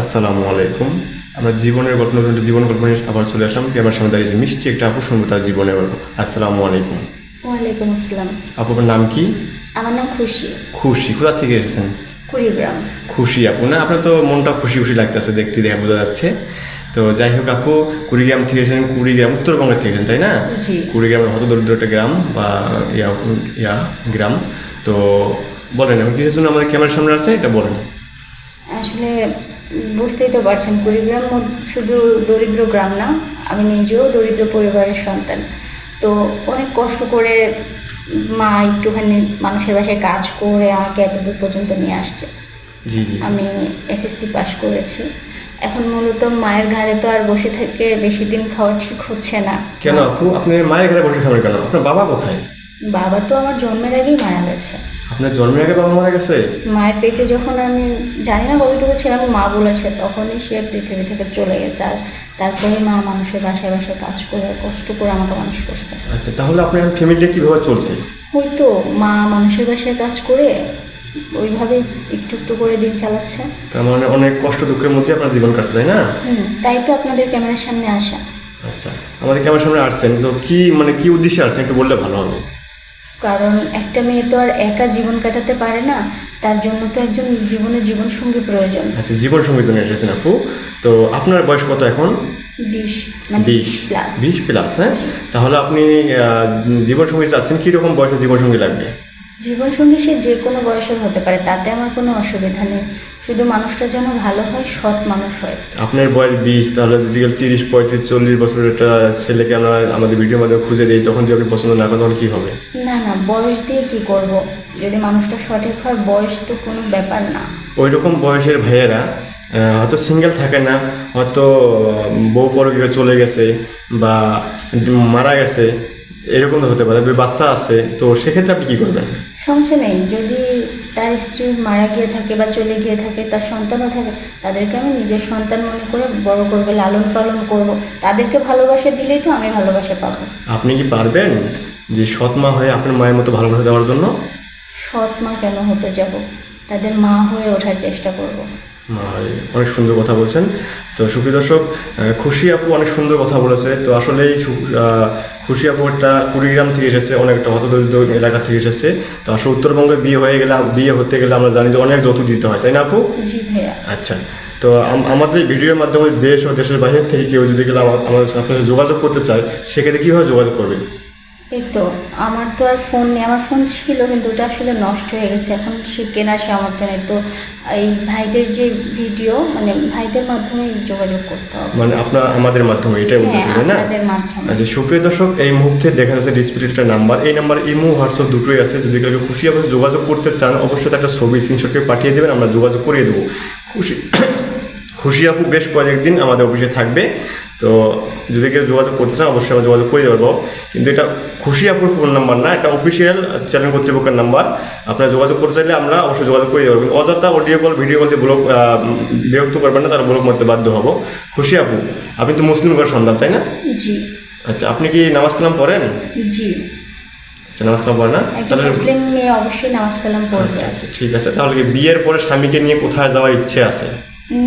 আসসালামু আলাইকুম। আমরা জীবনের গল্প নতুন একটা জীবন গল্প নিয়ে আবার চলে আসলাম। আমার সামনে দাঁড়িয়েছে মিষ্টি একটা আপু, শুনবো তার জীবনের গল্প। আসসালামু আলাইকুম। ওয়ালাইকুম আসসালাম। আপুর নাম কি? আমার নাম খুশি। খুশি। কোথা থেকে এসেছেন? কুড়িগ্রাম। খুশি আপু না? আপনার তো মনটা খুশি খুশি লাগতেছে, দেখতে দেখে বোঝা যাচ্ছে। তো যাই হোক আপু, কুড়িগ্রাম থেকে এসেছেন। কুড়িগ্রাম উত্তরবঙ্গের থেকে এসেছেন, তাই না? জি। কুড়িগ্রামের হত দরিদ্র একটা গ্রাম বা গ্রাম। তো বলেন, আমি কিসের জন্য আমাদের ক্যামেরার সামনে আসছে এটা বলেন। আসলে বুঝতেই তো পারছেন, কুড়িগ্রাম শুধু দরিদ্র গ্রাম না, আমি নিজেও দরিদ্র পরিবারের সন্তান। তো অনেক কষ্ট করে মা একটুখানি মানুষের বাসায় কাজ করে আমাকে এতদূর পর্যন্ত নিয়ে আসছে। জি জি। আমি এসএসসি পাস করেছি। এখন মূলত মায়ের ঘাড়ে তো আর বসে থেকে বেশি দিন খাওয়া ঠিক হচ্ছে না। কেন আপু, আপনি মায়ের ঘরে বসে খাবেন কেন? আপনার বাবা কোথায়? বাবা তো আমার জন্মের আগেই মারা গেছে। আপনার জন্মের আগে বাবা মারা গেছে? মায়ের পেটে যখন আমি জানি না কতটুকু ছিলাম, মা বলেছে তখনই সে পৃথিবী থেকে চলে গেছে। আর তারপরে মা মানুষের বাসায় বাসায় কাজ করে কষ্ট করে আমাকে মানুষ করছে। আচ্ছা, তাহলে আপনার ফ্যামিলিটা কীভাবে চলছে? ওই তো মা মানুষের বাসায় কাজ করে ওইভাবে একটু একটু করে দিন চালাচ্ছে। তার মানে অনেক কষ্ট দুঃখের মধ্যে আপনার জীবন কাটছে, তাই না? তাই তো আপনাদের ক্যামেরার সামনে আসা। আচ্ছা, আমাদের ক্যামেরার সামনে আসছেন তো কি কি উদ্দেশ্যে আসছেন একটু বললে ভালো হবে। কারণ একটা মেয়ে তো আর একা জীবন কাটাতে পারে না, তার জন্য তো একজন জীবন সঙ্গী প্রয়োজন। আচ্ছা, জীবন সঙ্গীর জন্য এসেছেন আপু। তো আপনার বয়স কত এখন? 20, মানে 20+। 20+, হ্যাঁ। তাহলে আপনি জীবন সঙ্গী চাচ্ছেন, কীরকম বয়সে জীবন সঙ্গী লাগবে? জীবনসঙ্গী সে যে কোনো বয়সের হতে পারে, তাতে আমার কোনো অসুবিধা নেই, শুধু মানুষটা যেন ভালো হয়, সৎ মানুষ হয়। আপনার বয়স 20, তাহলে যদি 30, 35, 40 বছরের একটা ছেলেকে আমরা আমাদের ভিডিওর মাধ্যমে খুঁজে দিই, তখন যদি আপনি পছন্দ না করেন তখন কী হবে? না না, বয়স দিয়ে কি করব? যদি মানুষটা সঠিক হয়, বয়স তো কোনো ব্যাপার না। ওই রকম বয়সের ভাইয়েরা হয়তো সিঙ্গেল থাকে না, হয়তো বউ পরকীয়া চলে গেছে বা মারা গেছে, এরকম হতে পারে, বাচ্চা আছে, তো সেক্ষেত্রে আপনি কী করবেন? সমস্যা নেই, যদি তার স্ত্রী মারা গিয়ে থাকে বা চলে গিয়ে থাকে, তার সন্তানও থাকে, তাদেরকে আমি নিজের সন্তান মনে করে বড় করবো, লালন পালন করব। তাদেরকে ভালোবাসা দিলেই তো আমি ভালোবাসা পাবো। আপনি কি পারবেন যে সৎ মা হয়ে আপনার মায়ের মতো ভালোবাসা দেওয়ার জন্য? সৎ মা কেন হতে যাব, তাদের মা হয়ে ওঠার চেষ্টা করব। অনেক সুন্দর কথা বলছেন। তো সুপ্রিয় দর্শক, খুশি আপু অনেক সুন্দর কথা বলেছে। তো আসলেই খুশি আপু একটা কুড়িগ্রাম থেকে এসেছে, অনেকটা হতদরিদ্র এলাকা থেকে এসেছে। তো আসলে উত্তরবঙ্গে বিয়ে হতে গেলে আমরা জানি যে অনেক যৌতুক দিতে হয়, তাই না আপু? জি ভাইয়া। আচ্ছা, তো আমাদের ভিডিওর মাধ্যমে দেশ ও দেশের বাইরে থেকে কেউ যদি গেলে আমাদের আপনার যোগাযোগ করতে চায়, সেক্ষেত্রে কীভাবে যোগাযোগ করবেন? এই তো আমার তো আর ফোন নেই, আমার ফোন ছিল কিন্তু ওটা আসলে নষ্ট হয়ে গেছে, এখন সে কেনার সামর্থ্য নেই। তো এই ভাইদের যে ভিডিও, মানে ভাইদের মাধ্যমে যোগাযোগ করতে হবে। মানে আমাদের মাধ্যমে, এটাই উদ্দেশ্য, তাই না? আপনাদের মাধ্যমে। আচ্ছা সুপ্রিয় দর্শক, এই মুহূর্তে দেখা যাচ্ছে ডিসপ্লে একটা নাম্বার, এই নাম্বার ইমো হোয়াটসঅ্যাপ দুটোই আছে। যদি কাউকে খুশি আপনি যোগাযোগ করতে চান, অবশ্যই একটা ছবি স্ক্রিনশটকে পাঠিয়ে দেবেন, আমরা যোগাযোগ করিয়ে দেবো। খুশি আপু বেশ কয়েকদিন আমাদের অফিসে থাকবে। তো যদি কেউ যোগাযোগ করতে চান, অবশ্যই আমরা যোগাযোগ করে দেবো। কিন্তু এটা খুশি আপুর ফোন নাম্বার না, এটা অফিসিয়াল চ্যানেল কর্তৃপক্ষের নাম্বার। আপনারা যোগাযোগ করতে চাইলে আমরা অবশ্যই যোগাযোগ করে দেবো, কিন্তু অযথা অডিও কল ভিডিও কল দিয়ে বিরক্ত করবেন না, তারা ব্লক মারতে বাধ্য হবো। খুশি আপু, আপনি তো মুসলিম ঘরের সন্তান, তাই না? জি। আচ্ছা, আপনি কি নামাজ কালাম পড়েন? জি। আচ্ছা, নামাজ কালাম পড়েন না? তাহলে মুসলিম মেয়ে অবশ্যই নামাজ কালাম পড়বে। আচ্ছা ঠিক আছে। তাহলে কি বিয়ের পরে স্বামীকে নিয়ে কোথায় যাওয়ার ইচ্ছে আছে?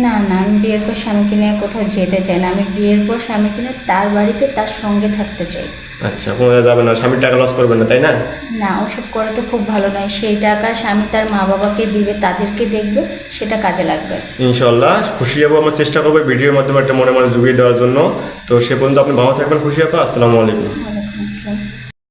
না না, আমি বিয়ের পর স্বামীকে নিয়ে কোথাও যেতে চাই না। আমি বিয়ের পর স্বামীকে নিয়ে তার বাড়িতে তার সঙ্গে থাকতে চাই। আচ্ছা, কোথায় যাবেন না, স্বামীর টাকা লস করবেন না, তাই না? না, ওসব করে তো খুব ভালো নয়। সেই টাকা স্বামী তার মা বাবাকে দিবে, তাদেরকে দেখবে, সেটা কাজে লাগবে ইনশাল্লাহ। খুশি আপু আমরা চেষ্টা করবো ভিডিওর মাধ্যমে একটা মনে জুগিয়ে দেওয়ার জন্য। তো সে পর্যন্ত আপনি ভালো থাকবেন খুশি আপু। আসসালামু আলাইকুম। ওয়ালাইকুম আসসালাম।